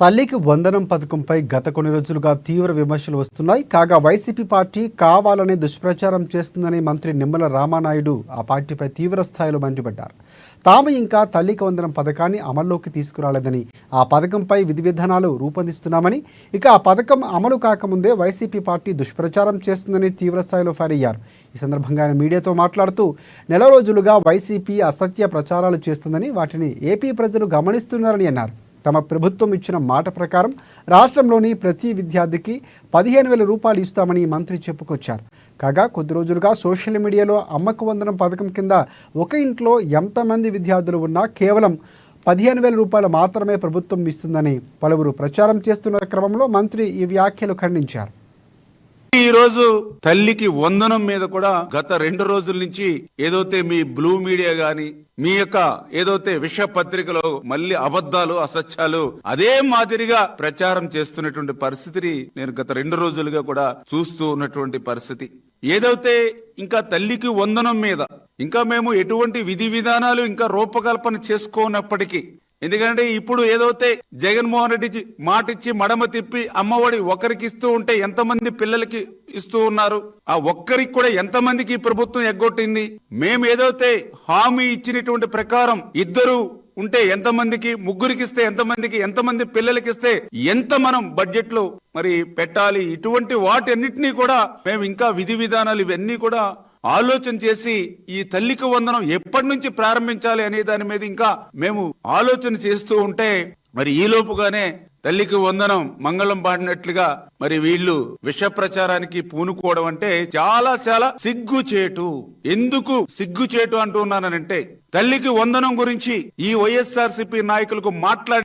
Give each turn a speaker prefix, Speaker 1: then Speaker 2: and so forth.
Speaker 1: తల్లికి వందనం పథకంపై గత కొన్ని రోజులుగా తీవ్ర విమర్శలు వస్తున్నాయి. కాగా వైసీపీ పార్టీ కావాలనే దుష్ప్రచారం చేస్తుందని మంత్రి నిమ్మల రామానాయుడు ఆ పార్టీపై తీవ్ర స్థాయిలో మండిపడ్డారు. తాము ఇంకా తల్లికి వందనం పథకాన్ని అమల్లోకి తీసుకురాలేదని, ఆ పథకంపై విధి విధానాలు రూపొందిస్తున్నామని, ఇక ఆ పథకం అమలు కాకముందే వైసీపీ పార్టీ దుష్ప్రచారం చేస్తుందని తీవ్ర స్థాయిలో ఫైర్ అయ్యారు. ఈ సందర్భంగా ఆయన మీడియాతో మాట్లాడుతూ నెల రోజులుగా వైసీపీ అసత్య ప్రచారాలు చేస్తుందని, వాటిని ఏపీ ప్రజలు గమనిస్తున్నారని అన్నారు. తమ ప్రభుత్వం ఇచ్చిన మాట ప్రకారం రాష్ట్రంలోని ప్రతి విద్యార్థికి 15,000 రూపాయలు ఇస్తామని మంత్రి చెప్పుకొచ్చారు. కాగా కొద్ది రోజులుగా సోషల్ మీడియాలో అమ్మకు వందనం పథకం కింద ఒక ఇంట్లో ఎంతమంది విద్యార్థులు ఉన్నా కేవలం 15,000 రూపాయలు మాత్రమే ప్రభుత్వం ఇస్తుందని పలువురు ప్రచారం చేస్తున్న క్రమంలో మంత్రి ఈ వ్యాఖ్యలు ఖండించారు.
Speaker 2: ఈ రోజు తల్లికి వందనం మీద కూడా గత 2 రోజుల నుంచి ఏదైతే మీ బ్లూ మీడియా గాని, మీ యొక్క ఏదైతే విష పత్రికలో మళ్ళీ అబద్ధాలు అసత్యాలు అదే మాదిరిగా ప్రచారం చేస్తున్నటువంటి పరిస్థితిని నేను గత 2 రోజులుగా కూడా చూస్తూ ఉన్నటువంటి పరిస్థితి. ఏదైతే ఇంకా తల్లికి వందనం మీద ఇంకా మేము ఎటువంటి విధి విధానాలు ఇంకా రూపకల్పన చేసుకోనప్పటికీ, ఎందుకంటే ఇప్పుడు ఏదైతే జగన్మోహన్ రెడ్డి మాటిచ్చి మడమ తిప్పి అమ్మఒడి ఒకరికి ఇస్తూ ఉంటే ఎంతమంది పిల్లలకి ఇస్తూ ఉన్నారు, ఆ ఒక్కరికి కూడా ఎంతమందికి ప్రభుత్వం ఎగ్గొట్టింది. మేము ఏదైతే హామీ ఇచ్చినటువంటి ప్రకారం ఇద్దరు ఉంటే ఎంతమందికి, ముగ్గురికి ఇస్తే ఎంతమందికి, ఎంతమంది పిల్లలకి ఇస్తే ఎంత మనం బడ్జెట్ లో మరి పెట్టాలి, ఇటువంటి వాటన్నిటినీ కూడా మేము ఇంకా విధి విధానాలు ఇవన్నీ కూడా ఆలోచన చేసి ఈ తల్లికి వందనం ఎప్పటి నుంచి ప్రారంభించాలి అనే దాని మీద ఇంకా మేము ఆలోచన చేస్తూ ఉంటే మరి ఈ లోపుగానే తల్లికి వందనం మంగళం పాడినట్లుగా మరి వీళ్ళు విష ప్రచారానికి పూనుకోవడం అంటే చాలా చాలా సిగ్గుచేటు. ఎందుకు సిగ్గుచేటు అంటున్నానంటే తల్లికి వందనం గురించి ఈ వైఎస్ఆర్సీపీ నాయకులకు మాట్లాడి